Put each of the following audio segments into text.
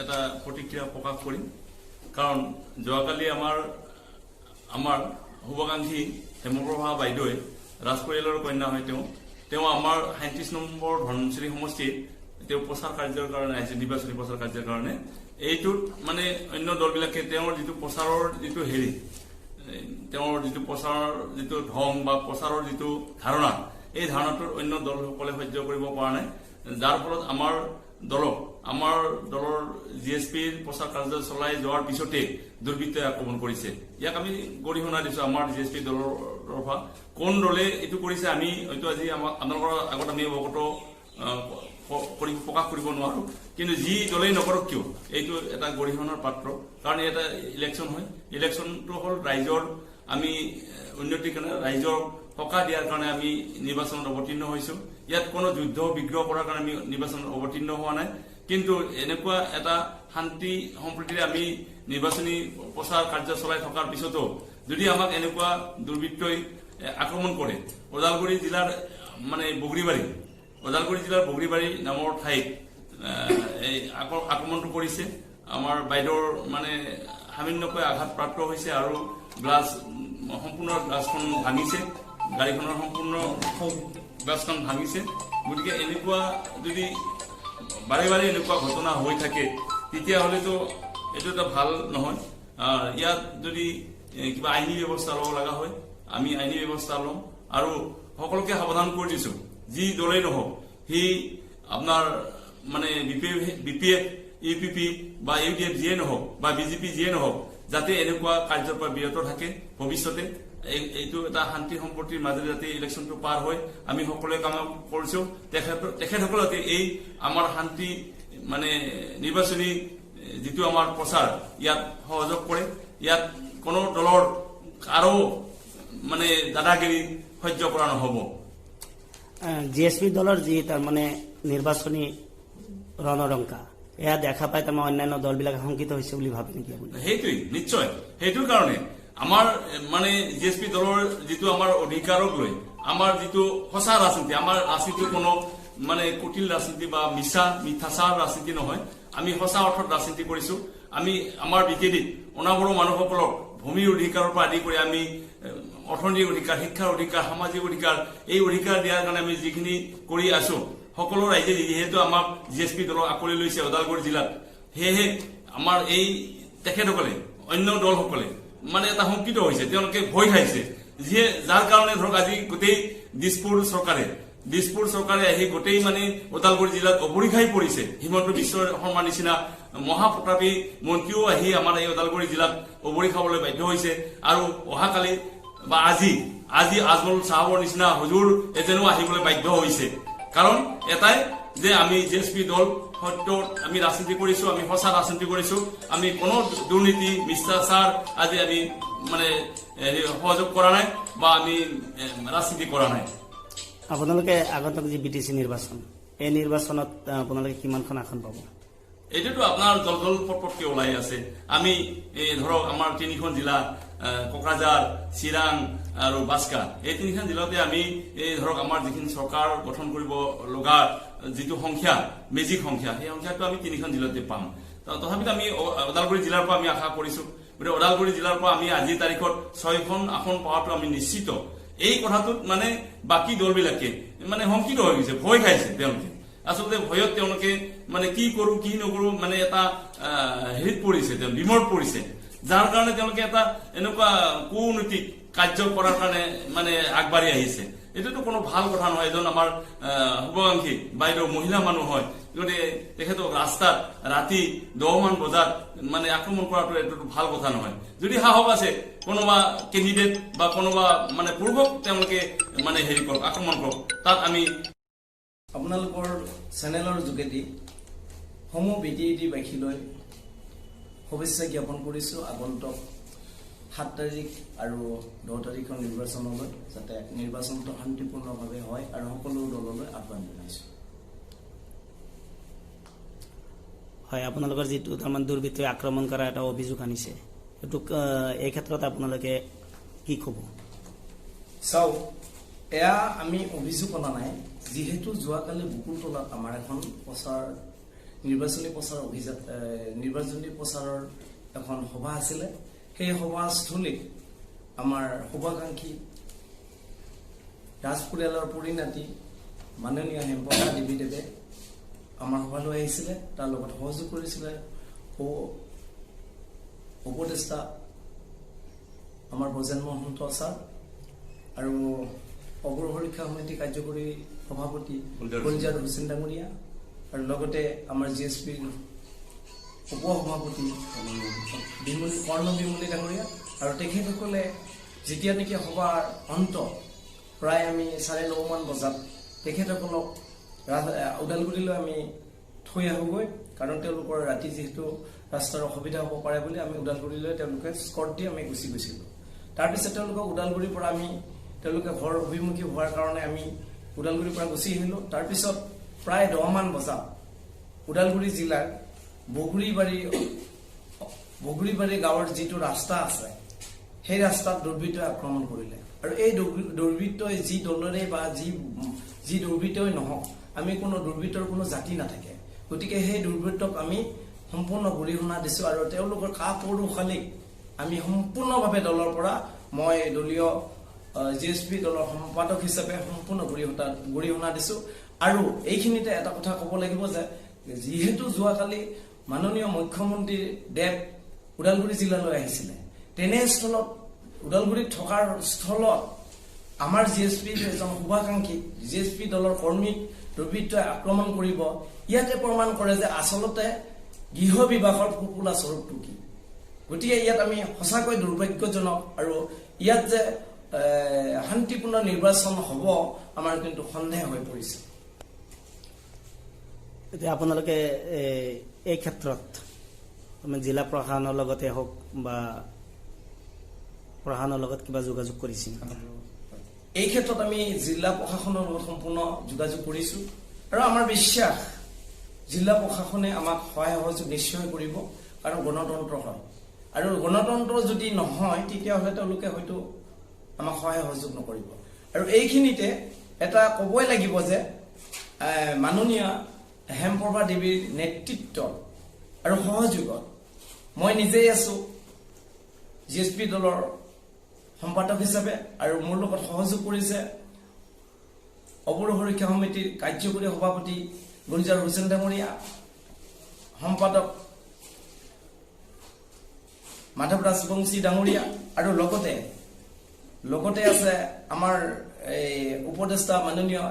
এটা প্ৰতিক্ৰিয়া প্ৰকাশ কৰিম কাৰণ যোৱাকালি আমাৰ শুভাকাংক্ষী হেমপ্ৰভা বাইদেৱে ৰাজ পৰিয়ালৰ কন্যা হয় তেওঁ আমাৰ ৩৭ নম্বৰ ধনশ্ৰী সমষ্টিত তেওঁ প্ৰচাৰ কাৰ্যৰ কাৰণে আহিছে নিৰ্বাচনী প্ৰচাৰ কাৰ্যৰ কাৰণে এইটোত মানে অন্য দলবিলাকে তেওঁৰ যিটো প্ৰচাৰৰ যিটো হেৰি তেওঁৰ যিটো প্ৰচাৰৰ যিটো ধং বা প্ৰচাৰৰ যিটো ধাৰণা এই ধাৰণাটোৰ অন্য দলসকলে সহ্য কৰিব পৰা নাই যাৰ ফলত আমাৰ দলৰ জিএছপিৰ প্ৰচাৰ কাৰ্য চলাই যোৱাৰ পিছতে দুৰ্বৃত্তই আক্ৰমণ কৰিছে ইয়াক আমি গৰিহণা দিছো আমাৰ জিএছপি দলৰ তৰফা কোন দলে এইটো কৰিছে আমি হয়তো আজি আপোনালোকৰ আগত আমি অৱগত প্ৰকাশ কৰিব নোৱাৰো কিন্তু যি দলেই নকৰক কিয় এইটো এটা গৰিহণাৰ পাত্ৰ কাৰণ এটা ইলেকশ্যন হয় ইলেকশ্যনটো হ'ল ৰাইজৰ আমি উন্নতিৰ কাৰণে ৰাইজৰ সকাহ দিয়াৰ কাৰণে আমি নিৰ্বাচনত অৱতীৰ্ণ হৈছো ইয়াত কোনো যুদ্ধ বিগ্ৰহ কৰাৰ কাৰণে আমি নিৰ্বাচনত অৱতীৰ্ণ হোৱা নাই কিন্তু এনেকুৱা এটা শান্তি সম্প্ৰীতিৰে আমি নিৰ্বাচনী প্ৰচাৰ কাৰ্য চলাই থকাৰ পিছতো যদি আমাক এনেকুৱা দুৰ্বৃত্তই আক্ৰমণ কৰে ওদালগুৰি জিলাৰ মানে বগৰীবাৰী নামৰ ঠাইত এই আক্ৰমণটো কৰিছে আমাৰ বাইদেউৰ মানে সামান্যকৈ আঘাতপ্ৰাপ্ত হৈছে আৰু সম্পূৰ্ণ গ্লাছখন ভাঙিছে গাড়ীখনৰ সম্পূৰ্ণ গ্লাছখন ভাঙিছে গতিকে এনেকুৱা যদি বাৰে এনেকুৱা ঘটনা হৈ থাকে তেতিয়াহ'লেতো এইটো এটা ভাল নহয় ইয়াত যদি কিবা আইনী ব্যৱস্থা ল'ব লগা হয় আমি আইনী ব্যৱস্থা ল'ম আৰু সকলোকে সাৱধান কৰি দিছো যি দলেই নহওক সি আপোনাৰ মানে বিপিএফ ইউপিপি বা ইউডিএফ যিয়ে নহওক বা বিজেপি যিয়ে নহওক যাতে এনেকুৱা কাৰ্যৰ পৰা বিৰত থাকে ভৱিষ্যতে এইটো এটা শান্তি সম্প্ৰীতিৰ মাজেৰে যাতে ইলেকশ্যনটো পাৰ হয় আমি সকলোৱে কাম কৰিছো তেখেতসকলে যাতে এই আমাৰ শান্তি মানে নিৰ্বাচনী যিটো আমাৰ প্ৰচাৰ ইয়াত সহযোগ কৰে ইয়াত কোনো দলৰ কাৰো মানে দাদাগিৰি সহ্য কৰা নহব জিএছপি দলৰ যি তাৰমানে নিৰ্বাচনী ৰণৰংকা এয়া দেখা পাই তাৰমানে অন্যান্য দলবিলাকে শংকিত হৈছে বুলি ভাবে নেকি সেইটোৱেই নিশ্চয় সেইটোৰ কাৰণে আমাৰ মানে জিএছপি দলৰ যিটো আমাৰ অধিকাৰক লৈ আমাৰ যিটো সঁচা ৰাজনীতি আমাৰ ৰাজনীতি কোনো মানে কুটিল ৰাজনীতি বা মিঠাচাৰ ৰাজনীতি নহয় আমি সঁচা অৰ্থত ৰাজনীতি কৰিছো আমি আমাৰ বিকেডিত অনাবৰো মানুহসকলক ভূমিৰ অধিকাৰৰ পৰা আদি কৰি আমি অৰ্থনৈতিক অধিকাৰ শিক্ষাৰ অধিকাৰ সামাজিক অধিকাৰ এই অধিকাৰ দিয়াৰ কাৰণে আমি যিখিনি কৰি আছো সকলো ৰাইজে যিহেতু আমাক জিএছপি দলক আকোৱালি লৈছে ওদালগুৰি জিলাত সেয়েহে আমাৰ এই তেখেতসকলে অন্য দলসকলে মানে এটা শংকিত হৈছে তেওঁলোকে ভয় খাইছে যাৰ কাৰণে ধৰক আজি গোটেই দিছপুৰ চৰকাৰে আহি গোটেই মানে ওদালগুৰি জিলাত অবৰিখাই পৰিছে হিমন্ত বিশ্ব শৰ্মাৰ নিচিনা মহাপ্ৰতাপী মন্ত্ৰীও আহি আমাৰ এই ওদালগুৰি জিলাত অবৰি খাবলৈ বাধ্য হৈছে আৰু অহাকালি বা আজি আজমল চাহাবৰ নিচিনা হুজুৰ এজনো আহিবলৈ বাধ্য হৈছে কাৰণ এটাই যে আমি জিএছপি দল সত্য আমি ৰাজনীতি কৰিছো আমি সঁচা ৰাজনীতি কৰিছো আমি কোনো দুৰ্নীতি মিথ্যাচাৰ আজি আমি মানে সহযোগ কৰা নাই বা আমি ৰাজনীতি কৰা নাই আপোনালোকে আগন্তুক যি বিটিচি নিৰ্বাচন এই নিৰ্বাচনত আপোনালোকে কিমানখন আসন পাব এইটোতো আপোনাৰ দল পটপটকে ওলাই আছে আমি ধৰক আমাৰ 3খন জিলা কোকৰাঝাৰ চিৰাং আৰু বাস্কা এই 3খন জিলাতে আমি ধৰক আমাৰ যিখিনি চৰকাৰ গঠন কৰিব লগা যিটো সংখ্যা মেজিক সংখ্যা সেই সংখ্যাটো আমি 3খন জিলাতে পাম তথাপিতো আমি ওদালগুৰি জিলাৰ পৰা আমি আশা কৰিছো গতিকে ওদালগুৰি জিলাৰ পৰা আমি আজিৰ তাৰিখত 6খন আসন পোৱাটো আমি নিশ্চিত এই কথাটোত মানে বাকী দলবিলাকে মানে শংকিত হৈ গৈছে ভয় খাইছে তেওঁলোকে আচলতে ভয়ত তেওঁলোকে মানে কি কৰো কি নকৰো মানে এটা হেৰিত পৰিছে বিমত পৰিছে যাৰ কাৰণে তেওঁলোকে এটা এনেকুৱা কূনৈতিক কাৰ্য কৰাৰ কাৰণে মানে আগবাঢ়ি আহিছে এটোতো কোনো ভাল কথা নহয় এজন আমাৰ শুভাকাংক্ষী বাইদেউ মহিলা মানুহ হয় গতিকে তেখেতক ৰাস্তাত ৰাতি 10 মান বজাত মানে আক্ৰমণ কৰাটো এটোতো ভাল কথা নহয় যদি সাহস আছে কোনোবা কেণ্ডিডেট বা কোনোবা মানে পূৰ্বক তেওঁলোকে মানে হেৰি কৰক আক্ৰমণ কৰক তাত আমি আপোনালোকৰ চেনেলৰ যোগেদি সমূহ বিটিইডিবাসীলৈ শুভেচ্ছা জ্ঞাপন কৰিছো আগন্তুক 7 তাৰিখ আৰু 10 তাৰিখৰ নিৰ্বাচনলৈ যাতে নিৰ্বাচনটো শান্তিপূৰ্ণভাৱে হয় আৰু সকলো দললৈ আহ্বান জনাইছো হয় আপোনালোকৰ যিটো তাৰমান দুৰ্বৃত্তই আক্ৰমণ কৰা এটা অভিযোগ আনিছে এটো এই ক্ষেত্ৰত আপোনালোকে কি ক'ব চাও এয়া আমি অভিযোগ অনা নাই যেহেতু যোৱাকালি বুকুলতলাত আমাৰ এখন প্ৰচাৰ নিৰ্বাচনী প্ৰচাৰৰ এখন সভা আছিলে। সেই সভাস্থলীত আমাৰ শুভাকাংক্ষী ৰাজ পৰিয়ালৰ পৰিণাতি মাননীয় হেমপ্ৰভা দেৱীদেৱে আমাৰ সভালৈ আহিছিলে। তাৰ লগত সহযোগ কৰিছিলে উপদেষ্টা আমাৰ ব্ৰজেন মহন্ত ছাৰ আৰু অগ্ৰসুৰক্ষা সমিতি কাৰ্যকৰী সভাপতি গুলজাৰ হুছেইন ডাঙৰীয়া আৰু লগতে আমাৰ GSPৰ উপসভাপতি কৰ্ণ বিমলী ডাঙৰীয়া আৰু তেখেতসকলে যেতিয়া নেকি সভাৰ অন্ত প্ৰায় আমি 9:30 বজাত তেখেতসকলক ওদালগুৰিলৈ আমি থৈ আহোগৈ, কাৰণ তেওঁলোকৰ ৰাতি যিহেতু ৰাস্তাৰ অসুবিধা হ'ব পাৰে বুলি আমি ওদালগুৰিলৈ তেওঁলোকে স্কট দি আমি গুচি গৈছিলোঁ। তাৰপিছত তেওঁলোকক ওদালগুৰিৰ পৰা তেওঁলোকে ঘৰ অভিমুখী হোৱাৰ কাৰণে আমি ওদালগুৰিৰ পৰা গুচি আহিলোঁ। তাৰপিছত প্ৰায় 10মান বজাত ওদালগুৰি জিলাৰ বগুৰিবাৰী গাঁৱৰ যিটো ৰাস্তা আছে সেই ৰাস্তাত দুৰ্বৃত্তই আক্ৰমণ কৰিলে। আৰু এই দুৰ্বৃত্তই যি দলৰে বা যি দুৰ্বৃত্তই নহওক, আমি কোনো দুৰ্বৃত্তৰ কোনো জাতি নাথাকে, গতিকে সেই দুৰ্বৃত্তক আমি সম্পূৰ্ণ গৰিহণা দিছোঁ আৰু তেওঁলোকৰ কাপুৰুষালীক আমি সম্পূৰ্ণভাৱে দলৰ পৰা মই দলীয় GSP দলৰ সম্পাদক হিচাপে সম্পূৰ্ণ গৰিহণা দিছোঁ। আৰু এইখিনিতে এটা কথা ক'ব লাগিব যে যিহেতু যোৱাকালি মাননীয় মুখ্যমন্ত্ৰী দেৱ ওদালগুৰি জিলালৈ আহিছিলে, তেনেস্থলত ওদালগুৰিত থকাৰ স্থলত আমাৰ GSPৰ এজন শুভাকাংক্ষী GSP দলৰ কৰ্মীক দুৰ্বৃত্তই আক্ৰমণ কৰিব, ইয়াতে প্ৰমাণ কৰে যে আচলতে গৃহ বিবাহৰ ফুপুলা স্বৰূপটো কি। গতিকে ইয়াত আমি সঁচাকৈ দুৰ্ভাগ্যজনক, আৰু ইয়াত যে শান্তিপূৰ্ণ নিৰ্বাচন হ'ব আমাৰ কিন্তু সন্দেহ হৈ পৰিছে। এতিয়া আপোনালোকে এই ক্ষেত্ৰত জিলা প্ৰশাসনৰ লগতে হওক বা প্ৰশাসনৰ লগত কিবা যোগাযোগ কৰিছে? এই ক্ষেত্ৰত আমি জিলা প্ৰশাসনৰ লগত সম্পূৰ্ণ যোগাযোগ কৰিছোঁ আৰু আমাৰ বিশ্বাস জিলা প্ৰশাসনে আমাক সহায় সহযোগ নিশ্চয় কৰিব, কাৰণ গণতন্ত্ৰ হয়, আৰু গণতন্ত্ৰ যদি নহয় তেতিয়াহ'লে তেওঁলোকে হয়তো আমাক সহায় সহযোগ নকৰিব। আৰু এইখিনিতে এটা ক'বই লাগিব যে মাননীয় হেমপ্ৰভা দেৱীৰ নেতৃত্বত আৰু সহযোগত মই নিজেই আছোঁ GSP দলৰ সম্পাদক হিচাপে, আৰু মোৰ লগত সহযোগ কৰিছে অগ্ৰসুৰক্ষা সমিতিৰ কাৰ্যকৰী সভাপতি গুলজাৰ হুছেইন ডাঙৰীয়া, সম্পাদক মাধৱ ৰাজবংশী ডাঙৰীয়া, আৰু লগতে আছে আমাৰ উপদেষ্টা মাননীয়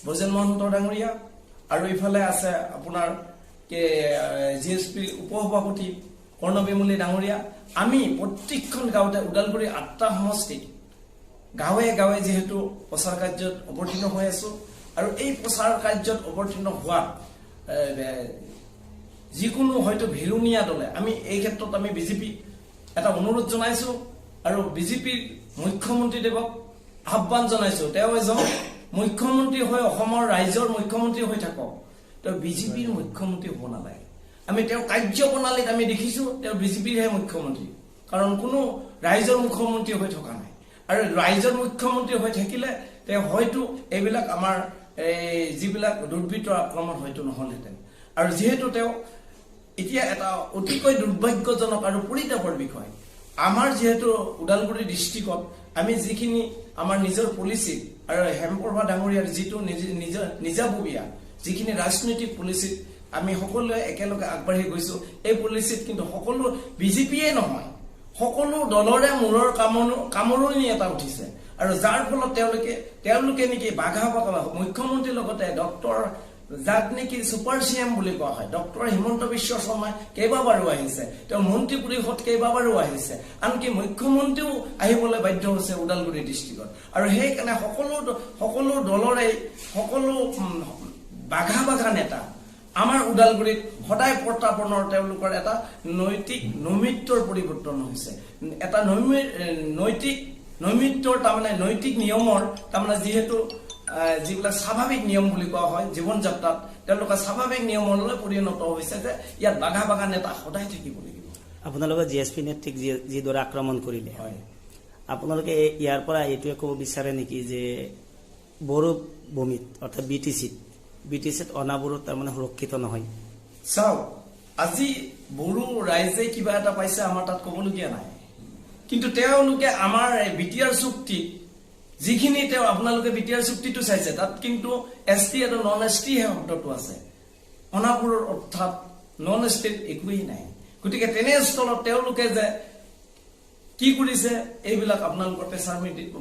ব্ৰজেন মহন্ত ডাঙৰীয়া, আৰু ইফালে আছে আপোনাৰ GSPৰ উপসভাপতি কৰ্ণ বিমলী ডাঙৰীয়া। আমি প্ৰত্যেকখন গাঁৱতে ওদালগুৰি 8টা সমষ্টিত গাঁৱে গাঁৱে যিহেতু প্ৰচাৰ কাৰ্যত অৱতীৰ্ণ হৈ আছো, আৰু এই প্ৰচাৰ কাৰ্যত অৱতীৰ্ণ হোৱা যিকোনো হয়তো ভিৰুণীয়া দলে আমি এই ক্ষেত্ৰত আমি বিজেপিক এটা অনুৰোধ জনাইছোঁ, আৰু বিজেপিৰ মুখ্যমন্ত্ৰীদেৱক আহ্বান জনাইছোঁ, তেওঁ এজন মুখ্যমন্ত্ৰী হৈ অসমৰ ৰাইজৰ মুখ্যমন্ত্ৰী হৈ থাকক, তেওঁ বিজেপিৰ মুখ্যমন্ত্ৰী হ'ব নালাগে। আমি তেওঁৰ কাৰ্যপ্ৰণালীত আমি দেখিছোঁ তেওঁ বিজেপিৰহে মুখ্যমন্ত্ৰী, কাৰণ কোনো ৰাইজৰ মুখ্যমন্ত্ৰী হৈ থকা নাই, আৰু ৰাইজৰ মুখ্যমন্ত্ৰী হৈ থাকিলে তেওঁ হয়তো এইবিলাক আমাৰ যিবিলাক দুৰ্বৃত্তৰ আক্ৰমণ হয়তো নহ'লহেঁতেন। আৰু যিহেতু তেওঁ এতিয়া এটা অতিকৈ দুৰ্ভাগ্যজনক আৰু পৰিতাপৰ বিষয়, আমাৰ যিহেতু ওদালগুৰি ডিষ্ট্ৰিক্টত আমি যিখিনি আমাৰ নিজৰ পলিচিত আৰু হেমপ্ৰভা ডাঙৰীয়াৰ যিটো নিজাববীয়া যিখিনি ৰাজনৈতিক পলিচিত আমি সকলোৱে একেলগে আগবাঢ়ি গৈছোঁ, এই পলিচিত কিন্তু সকলো বিজেপিয়ে নহয়, সকলো দলৰে মূৰৰ কামৰণি এটা উঠিছে, আৰু যাৰ ফলত তেওঁলোকে নেকি বাঘা মুখ্যমন্ত্ৰীৰ লগতে ডক্টৰ যাক নেকি ছুপাৰ CM বুলি কোৱা হয়, ডক্টৰ হিমন্ত বিশ্ব শৰ্মাই কেইবাবাৰো আহিছে, তেওঁ মন্ত্ৰী পৰিষদ কেইবাবাৰো আহিছে, আনকি মুখ্যমন্ত্ৰীও আহিবলৈ বাধ্য হৈছে ওদালগুৰি ডিষ্ট্ৰিক্টত। আৰু সেইকাৰণে সকলো দলৰে সকলো বাঘা নেতা আমাৰ ওদালগুৰিত সদায় প্ৰত্যাপনৰ তেওঁলোকৰ এটা নৈতিক নৈমিত্ৰৰ পৰিৱৰ্তন হৈছে, এটা নৈমিত্ৰৰ তাৰমানে নৈতিক নিয়মৰ তাৰমানে যিহেতু যিবিলাক স্বাভাৱিক নিয়ম বুলি কোৱা হয় জীৱন যাত্ৰাত, তেওঁলোকে স্বাভাৱিক নিয়মলৈ পৰিণত হৈছে যে ইয়াত বাঘা নেতা সদায় থাকিব লাগিব। আপোনালোকে GSP নেত্ৰীক যিদৰে আক্ৰমণ কৰিলে, হয়, আপোনালোকে ইয়াৰ পৰা এইটোৱে ক'ব বিচাৰে নেকি যে বড়ো ভূমিত অৰ্থাৎ BTCত অনাবোৰো তাৰমানে সুৰক্ষিত নহয়? চাওক আজি বড়ো ৰাইজে কিবা এটা পাইছে আমাৰ তাত ক'বলগীয়া নাই কিন্তু তেওঁলোকে আমাৰ বিটিআৰ চুক্তি যিখিনি আপোনালোকে বিটিআৰ চুক্তিটো চাইছে তাত কিন্তু এছটি আৰু নন এছটি শব্দটো আছে অনাপুৰৰ অৰ্থাৎ নন এছটিৰ একোৱেই নাই গতিকে তেনেস্থলত তেওঁলোকে যে কি কৰিছে এইবিলাক আপোনালোকৰ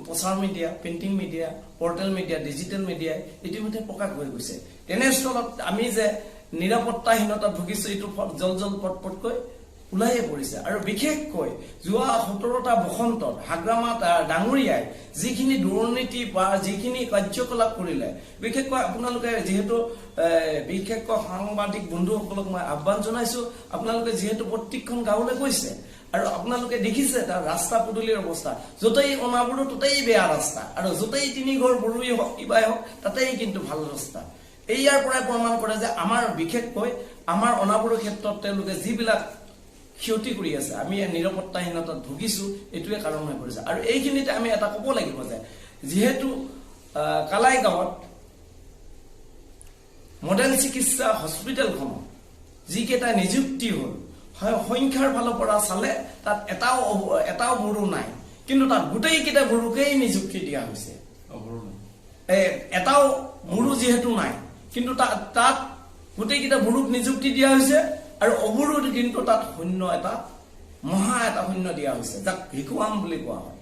প্ৰচাৰ media printing media portal media digital মিডিয়াই ইতিমধ্যে প্ৰকাশ হৈ গৈছে তেনেস্থলত আমি যে নিৰাপত্তাহীনতাত ভুগিছো এইটো জল পটপটকৈ ওলাইয়ে পৰিছে আৰু বিশেষকৈ যোৱা 17টা বসন্তত হাগ্ৰামা ডাঙৰীয়াই যিখিনি দুৰ্নীতি বা যিখিনি কাৰ্যকলাপ কৰিলে বিশেষকৈ আপোনালোকে যিহেতু বিশেষকৈ সাংবাদিক বন্ধুসকলক মই আহ্বান জনাইছো আপোনালোকে যিহেতু প্ৰত্যেকখন গাঁৱলৈ গৈছে আৰু আপোনালোকে দেখিছে তাৰ ৰাস্তা পদূলিৰ অৱস্থা য'তেই অনাবৰো ততেই বেয়া ৰাস্তা আৰু য'তেই তিনি ঘৰ বৰুৱেই হওক কিবাই হওক তাতেই কিন্তু ভাল ৰাস্তা ইয়াৰ পৰাই প্ৰমাণ কৰে যে আমাৰ বিশেষকৈ আমাৰ অনাবৰো ক্ষেত্ৰত তেওঁলোকে যিবিলাক ক্ষতি কৰি আছে আমি নিৰাপত্তাহীনতাত ভুগিছো এইটোৱে কাৰণ হৈ পৰিছে আৰু এইখিনিতে আমি এটা ক'ব লাগিব যে যিহেতু কালাই গাঁৱত মডেল চিকিৎসা হস্পিটেলখনত যিকেইটা নিযুক্তি হ'ল হয় সংখ্যাৰ ফালৰ পৰা চালে তাত এটাও বড়ো নাই কিন্তু তাত গোটেইকেইটা বড়োকেই নিযুক্তি দিয়া হৈছে এটাও বড়ো যিহেতু নাই কিন্তু তাত গোটেইকেইটা বড়োক নিযুক্তি দিয়া হৈছে আৰু অবড়োত কিন্তু তাত শূন্য এটা মহা এটা শূন্য দিয়া হৈছে যাক ভিকুৱাম বুলি কোৱা হয়